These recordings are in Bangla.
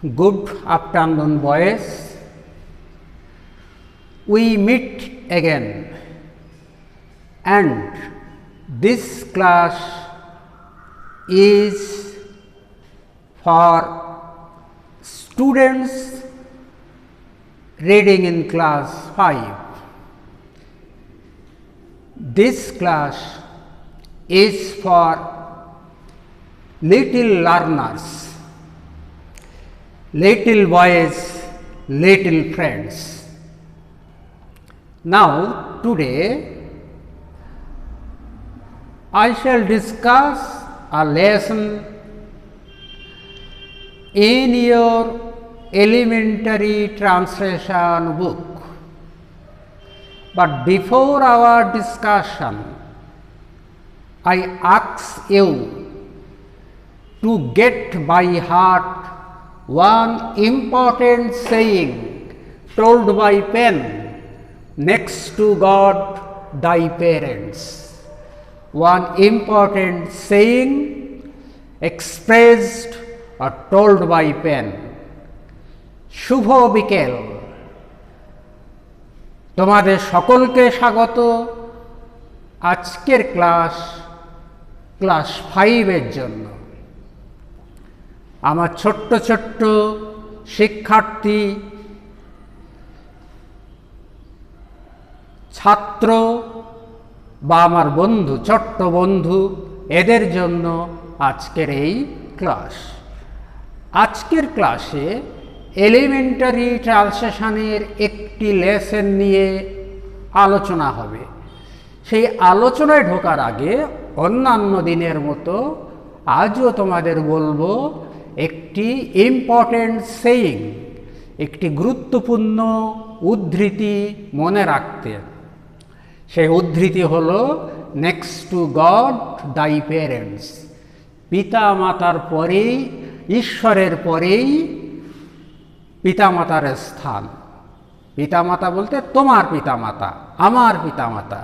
Good afternoon, boys. We meet again, and this class is for students reading in class 5. This class is for little learners, little boys, little friends. Now, today I shall discuss a lesson in your elementary translation book. But before our discussion, I ask you to get by heart one important saying told by Pen: next to God thy parents. One important saying expressed or told by Pen. শুভ বিকেল, তোমাদের সকলকে স্বাগত আজকের ক্লাস 5 এর জন্য। আমার ছোট্ট ছোট্ট শিক্ষার্থী ছাত্র বা আমার বন্ধু, ছোট্ট বন্ধু, এদের জন্য আজকের এই ক্লাস। আজকের ক্লাসে এলিমেন্টারি ট্রান্সলেশনের একটি লেসন নিয়ে আলোচনা হবে। সেই আলোচনায় ঢোকার আগে অন্যান্য দিনের মতো আজও তোমাদের বলবো একটি ইম্পর্টেন্ট সেইং, একটি গুরুত্বপূর্ণ উদ্ধৃতি মনে রাখতে। সেই উদ্ধৃতি হলো নেক্সট টু গড দাই প্যারেন্টস। পিতা মাতার পরেই, ঈশ্বরের পরেই পিতামাতার স্থান। পিতামাতা বলতে তোমার পিতামাতা, আমার পিতামাতা,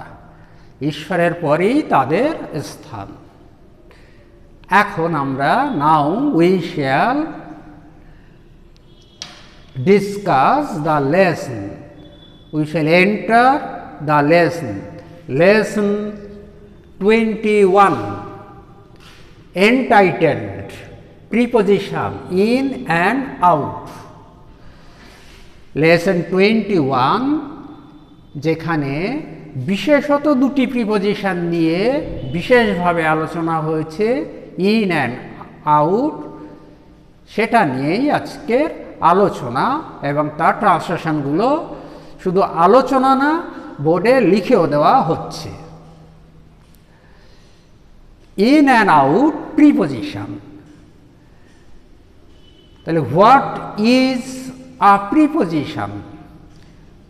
ঈশ্বরের পরেই তাদের স্থান। এখন আমরা now we shall discuss the lesson. We shall enter the lesson. Lesson 21 entitled Preposition in and out। Lesson 21 যেখানে বিশেষত দুটি প্রিপোজিশন নিয়ে বিশেষভাবে আলোচনা হয়েছে, ইন অ্যান্ড আউট, সেটা নিয়েই আজকের আলোচনা। এবং তার ট্রান্সলেশনগুলো শুধু আলোচনা না, বোর্ডে লিখেও দেওয়া হচ্ছে। In and out preposition. তাহলে what is a preposition?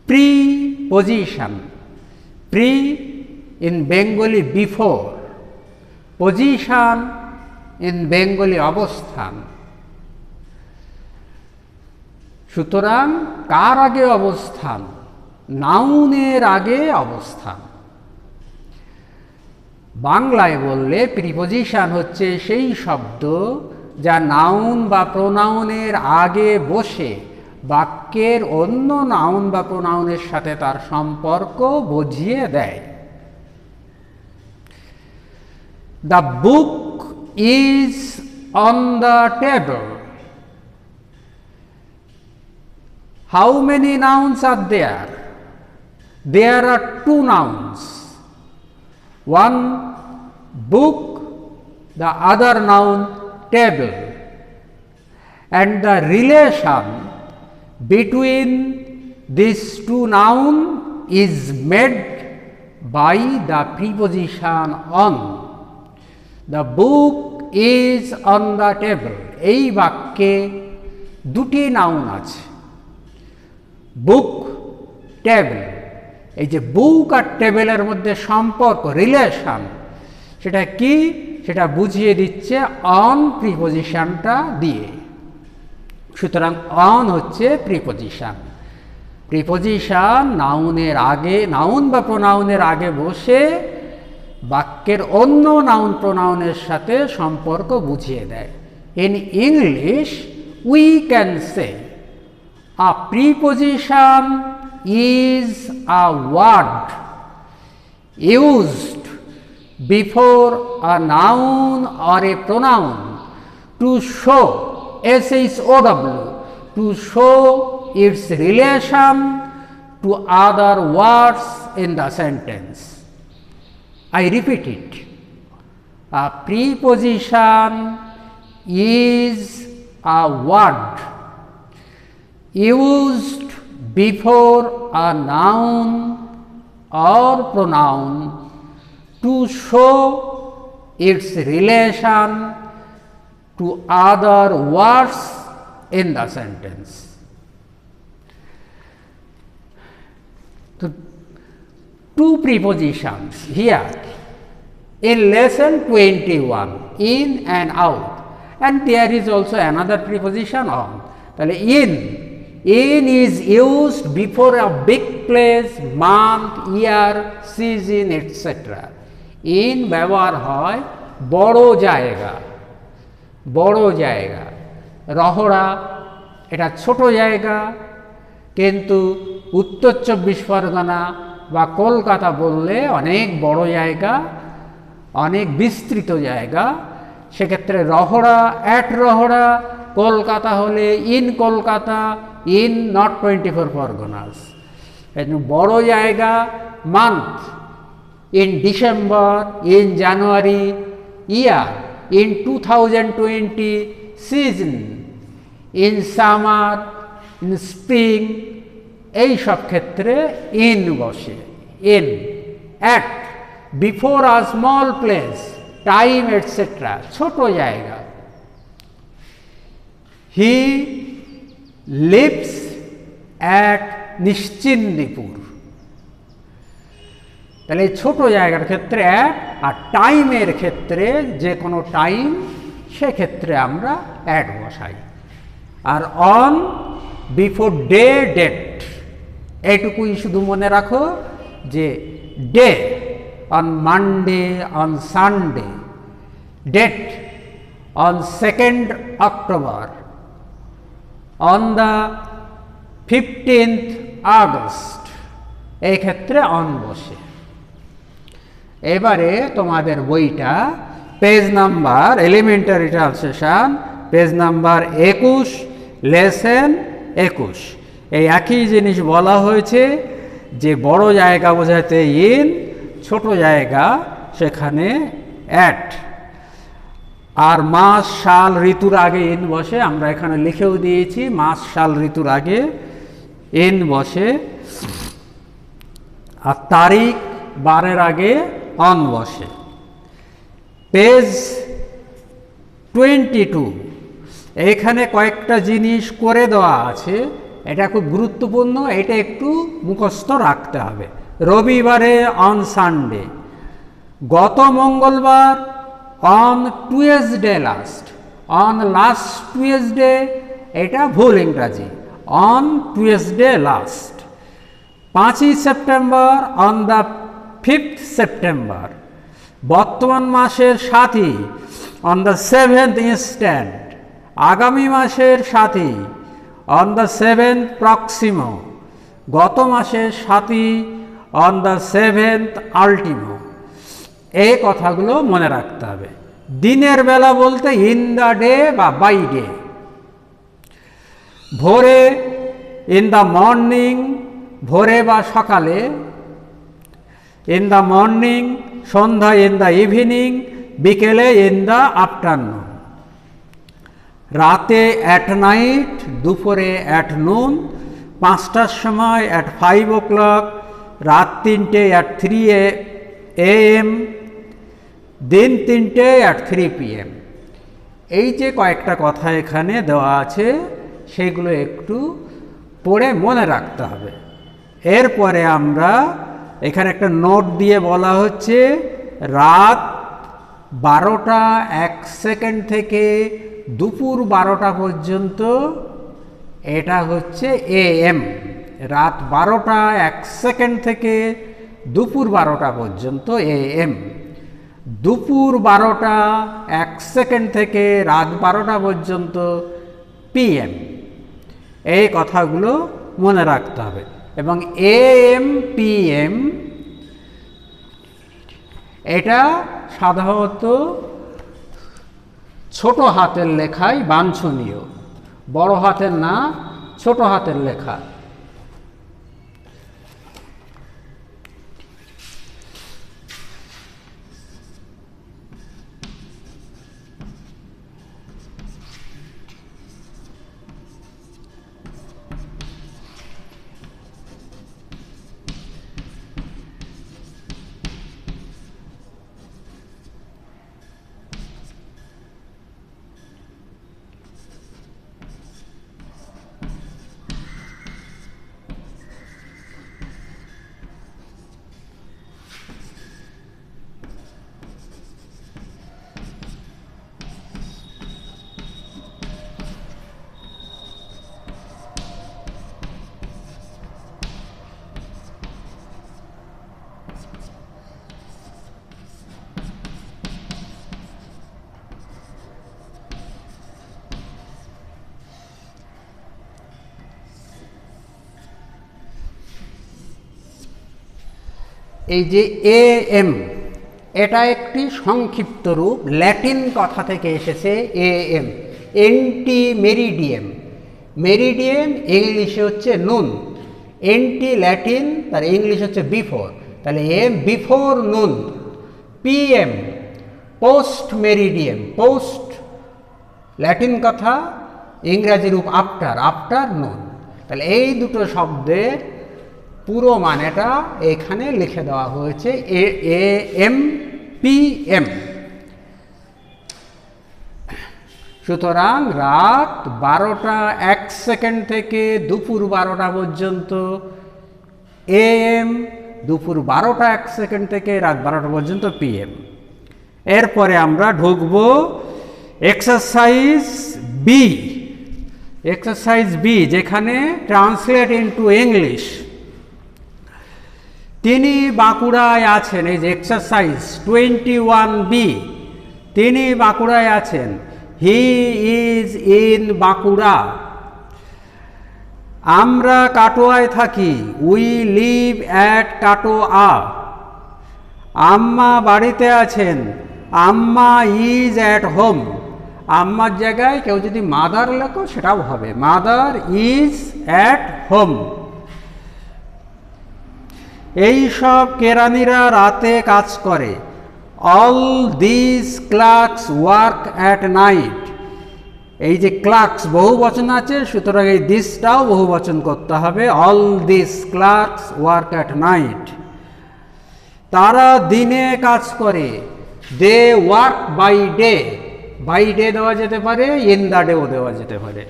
Preposition. Pre in Bengali before, position in Bengali অবস্থান। সুতরাং কার আগে অবস্থান? নাউনের আগে অবস্থান। বাংলায় বললে প্রিপোজিশন হচ্ছে সেই শব্দ যা নাউন বা প্রোনাউনের আগে বসে বাক্যের অন্য নাউন বা প্রোনাউনের সাথে তার সম্পর্ক বুঝিয়ে দেয়। The book is on the table. How many nouns are there? There are 2 nouns, one book, the other noun table, and the relation between these 2 nouns is made by the preposition on. The book is on the table। এই বাক্যে দুটি নাউন আছে, বুক, টেবিল। এই যে বুক আর টেবিলের মধ্যে সম্পর্ক, রিলেশন, সেটা কি? সেটা বুঝিয়ে দিচ্ছে অন প্রিপোজিশনটা দিয়ে। সুতরাং অন হচ্ছে প্রিপোজিশন। প্রিপোজিশন নাউনের আগে, নাউন বা প্রোনাউনের আগে বসে বাক্যের অন্য নাউন প্রোনাউনের সাথে সম্পর্ক বুঝিয়ে দেয়। In English, we can say a preposition is a word used before a noun or a pronoun to show, SHOW, to show its relation to other words in the sentence. I repeat it. A preposition is a word used before a noun or pronoun to show its relation to other words in the sentence. So, two prepositions here in lesson 21, in and out, and there is also another preposition on. তাহলে in is used before a big place, month, year, season, etc. in ব্যবহার হয় বড় জায়গা, বড় জায়গা। রহড়া এটা ছোট জায়গা, কিন্তু উত্তর 24 পরগনা বা কলকাতা বললে অনেক বড় জায়গা, অনেক বিস্তৃত জায়গা। সেক্ষেত্রে রহড়া, অ্যাট রহড়া, কলকাতা হলে in Kolkata, in not 24 Parganas. বড় জায়গা month, in December, in January, year, in 2020, season, in summer, in spring, এই সব ক্ষেত্রে ইন বসে। In, at, before a small place, time etcetera, ছোট জায়গা। He lives at Nischindipur. তাহলে ছোট জায়গার ক্ষেত্রে অ্যাট, আর টাইমের ক্ষেত্রে যে কোনো টাইম, সেক্ষেত্রে আমরা অ্যাট বসাই। আর অন, বিফোর ডে, ডেট, এইটুকুই শুধু মনে রাখো যে day on Monday, on Sunday, date on 2nd October, on the 15th August, এই ক্ষেত্রে অন বসে। এবারে তোমাদের বইটা page number, elementary translation, page number 21, lesson 21, এই একই জিনিস বলা হয়েছে যে বড় জায়গা বোঝাতে ইন, ছোট জায়গা সেখানে অ্যাট। আর মাস, সাল, ঋতুর আগে ইন বসে, আমরা এখানে লিখেও দিয়েছি মাস, সাল, ঋতুর আগে ইন বসে। আর তারিখ, বারের আগে অন বসে। পেজ 22, এখানে কয়েকটা জিনিস করে দেওয়া আছে, এটা খুব গুরুত্বপূর্ণ, এটা একটু মুখস্থ রাখতে হবে। রবিবারে অন সানডে, গত মঙ্গলবার on Tuesday last, on last Tuesday এটা ভুল ইংরাজি, অন টুয়েসডে লাস্ট। 5ই September on the 5th September, বর্তমান মাসের 7ই অন দ্য 7th ইনস্ট্যান্ট, আগামী মাসের 7ই অন দ্য 7th প্রক্সিমো, গত মাসের 7ই অন দ্য 7th আল্টিমো। এই কথাগুলো মনে রাখতে হবে। দিনের বেলা বলতে ইন দ্য ডে বা বাই ডে। ভোরে ইন দ্য মর্নিং, ভোরে বা সকালে, in the morning, Sandhya in the evening, বিকেলে ইন দ্য আফটারনুন, রাতে অ্যাট নাইট, দুপুরে অ্যাট নুন, 5টার সময় অ্যাট 5 o'clock, রাত 3টে অ্যাট 3 AM, দিন 3টে অ্যাট 3 PM। এই যে কয়েকটা কথা এখানে দেওয়া আছে, সেগুলো একটু পড়ে মনে রাখতে হবে। এরপরে আমরা এখানে একটা নোট দিয়ে বলা হচ্ছে রাত 12টা 1 সেকেন্ড থেকে দুপুর 12টা পর্যন্ত, এটা হচ্ছে AM। রাত 12টা 1 সেকেন্ড থেকে দুপুর 12টা পর্যন্ত AM। দুপুর 12টা 1 সেকেন্ড থেকে রাত 12টা পর্যন্ত PM, এই কথাগুলো মনে রাখতে হবে। এবং AM PM এটা সাধারণত ছোট হাতের লেখায় বাঞ্ছনীয়, বড় হাতের না, ছোট হাতের লেখা। এই যে AM, এটা একটি সংক্ষিপ্ত রূপ, ল্যাটিন কথা থেকে এসেছে AM, এন্টি মেরিডিয়াম। মেরিডিয়াম ইংলিশে হচ্ছে নুন, এন্টি ল্যাটিন, তার ইংলিশ হচ্ছে বিফোর, তাহলে AM বিফোর নুন। PM post meridiem, post Latin কথা, ইংরাজি রূপ আফটার, আফটার নুন। তাহলে এই দুটো শব্দের পুরো মানেটা এখানে লিখে দেওয়া হয়েছে, AM PM। সুতরাং রাত 12টা 1 সেকেন্ড থেকে দুপুর 12টা পর্যন্ত AM, দুপুর 12টা 1 সেকেন্ড থেকে রাত 12টা পর্যন্ত PM। এরপরে আমরা ঢুকব এক্সারসাইজ বি। এক্সারসাইজ বি, যেখানে ট্রান্সলেট ইনটু ইংলিশ। তিনি বাঁকুড়ায় আছেন, এই যে এক্সারসাইজ 21B, তিনি বাঁকুড়ায় আছেন। He is in Bankura. আমরা কাটোয়ায় থাকি, উই লিভ অ্যাট কাটোয়া। আম্মা বাড়িতে আছেন, আম্মা ইজ অ্যাট হোম। আম্মার জায়গায় কেউ যদি মাদার লেখো সেটাও হবে, মাদার ইজ অ্যাট হোম। এই সব কেরানিরা রাতে কাজ করে। All this clerks work at night. এই যে ক্লার্কস বহু বচন আছে, সুতরাং এই দিসটাও বহু বচন করতে হবে, all this clerks work at night. তারা দিনে কাজ করে, they work by day. By day দেওয়া যেতে পারে, ইন দ্য ডেও দেওয়া যেতে পারে।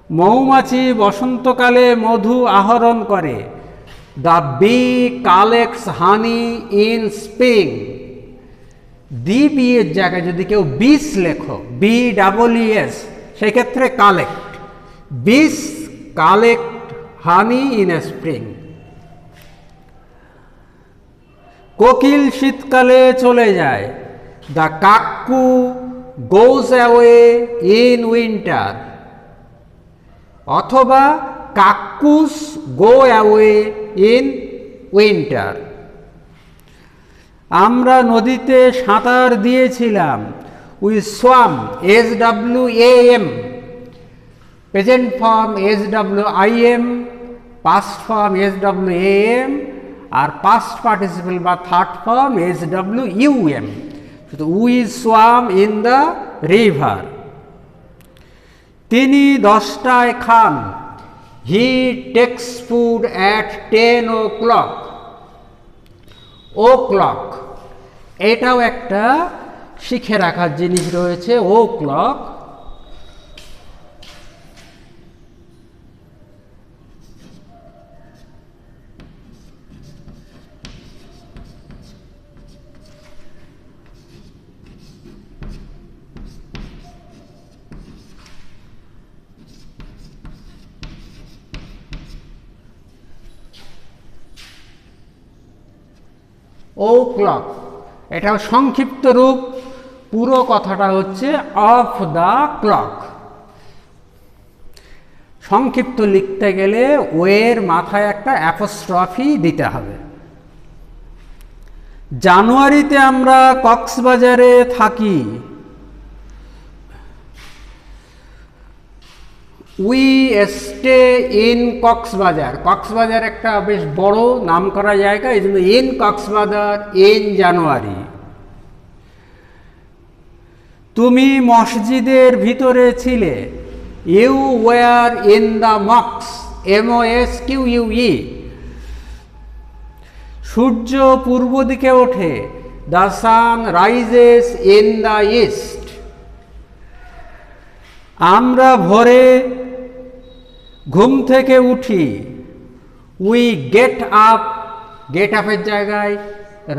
মৌমাছি বসন্তকালে মধু আহরণ করে, the bee collects honey in spring. The bee এর জায়গায় যদি কেউ বিস লেখো, BEES, সেক্ষেত্রে collect, bees collect honey in a spring. কোকিল শীতকালে চলে যায়, the cuckoo goes away in winter. অথবা cuckoos go away in winter. আমরা নদীতে সাঁতার দিয়েছিলাম, we swam, SWAM। Present form SWIM, past form SWAM, আর পাস্ট পার্টিসিপল বা third form SWUM। We swam in the river. তিনি 10টায় খান, he takes food at 10 o'clock। O'clock, এটাও একটা শিখে রাখার জিনিস রয়েছে, ও ক্লক। ও ক্লক, এটা সংক্ষিপ্ত রূপ, পুরো কথাটা হচ্ছে অফ দ্য ক্লক। সংক্ষিপ্ত লিখতে গেলে ওয়ের মাথায় একটা অ্যাপোস্ট্রফি দিতে হবে। জানুয়ারিতে আমরা কক্সবাজারে থাকি। We stay in Cox's Bazar. Cox's Bazar একটা বেশ বড় নাম করা জায়গা, এই জন্য ইন কক্সবাজার ইন জানুয়ারি। তুমি মসজিদের ভিতরে ছিলে। ইউ ওয়ার ইন দ্য মক্স, MOSQUE। সূর্য পূর্ব দিকে ওঠে। The sun rises in the east. আমরা ভোরে ঘুম থেকে উঠি। We get up. গেট আপের জায়গায়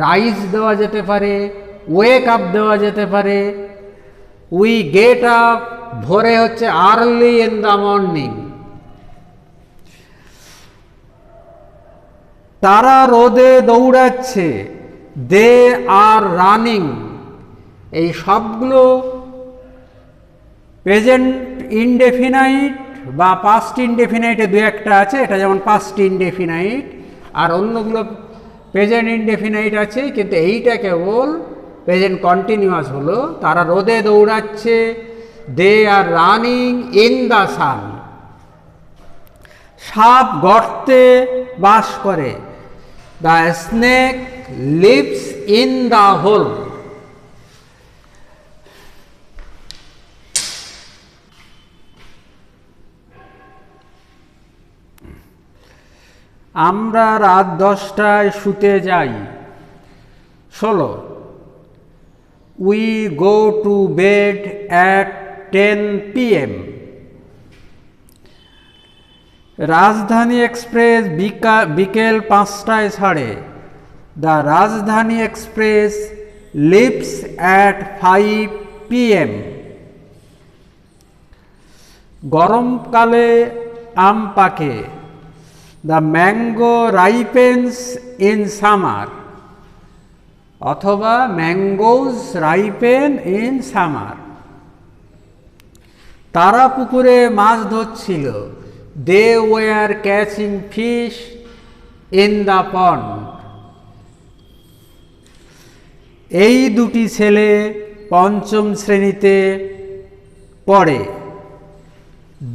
রাইজ দেওয়া যেতে পারে, ওয়েক আপ দেওয়া যেতে পারে। উই গেট আপ ভোরে হচ্ছে আর্লি ইন দ্য মর্নিং। তারা রোদে দৌড়াচ্ছে। They are running. এই সবগুলো প্রেজেন্ট ইনডেফিনাইট বা পাস্ট ইনডেফিনাইটে দু একটা আছে, এটা যেমন পাস্ট ইনডেফিনাইট, আর অন্যগুলো প্রেজেন্ট ইনডেফিনাইট আছে, কিন্তু এইটা কেবল প্রেজেন্ট কন্টিনিউয়াস হলো। তারা রোদে দৌড়াচ্ছে। They are running in the sun. সাপ গর্তে বাস করে। The snake lives in the hole. আমরা রাত 10টায় শুতে যাই। 16, we go to bed at 10 PM। Rajdhani express বিকেল 5টায় ছাড়ে। দ্য রাজধানী এক্সপ্রেস লিভস অ্যাট 5 PM। গরমকালে আম পাকে। The mango ripens in summer, অথবা ম্যাঙ্গোজ রাইপেন ইন সামার। তারা পুকুরে মাছ ধরছিল। They were catching fish in the pond. এই দুটি ছেলে 5ম শ্রেণীতে পড়ে।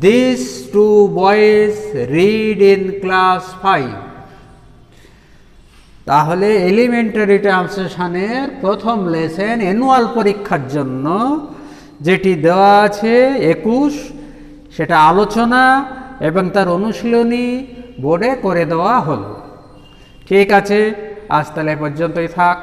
This two boys read in class 5। তাহলে এলিমেন্টারি ট্রান্সলেশনের প্রথম লেসন অ্যানুয়াল পরীক্ষার জন্য যেটি দেওয়া আছে 21, সেটা আলোচনা এবং তার অনুশীলনী বোর্ডে করে দেওয়া হলো। ঠিক আছে, আজ তাহলে পর্যন্তই থাক।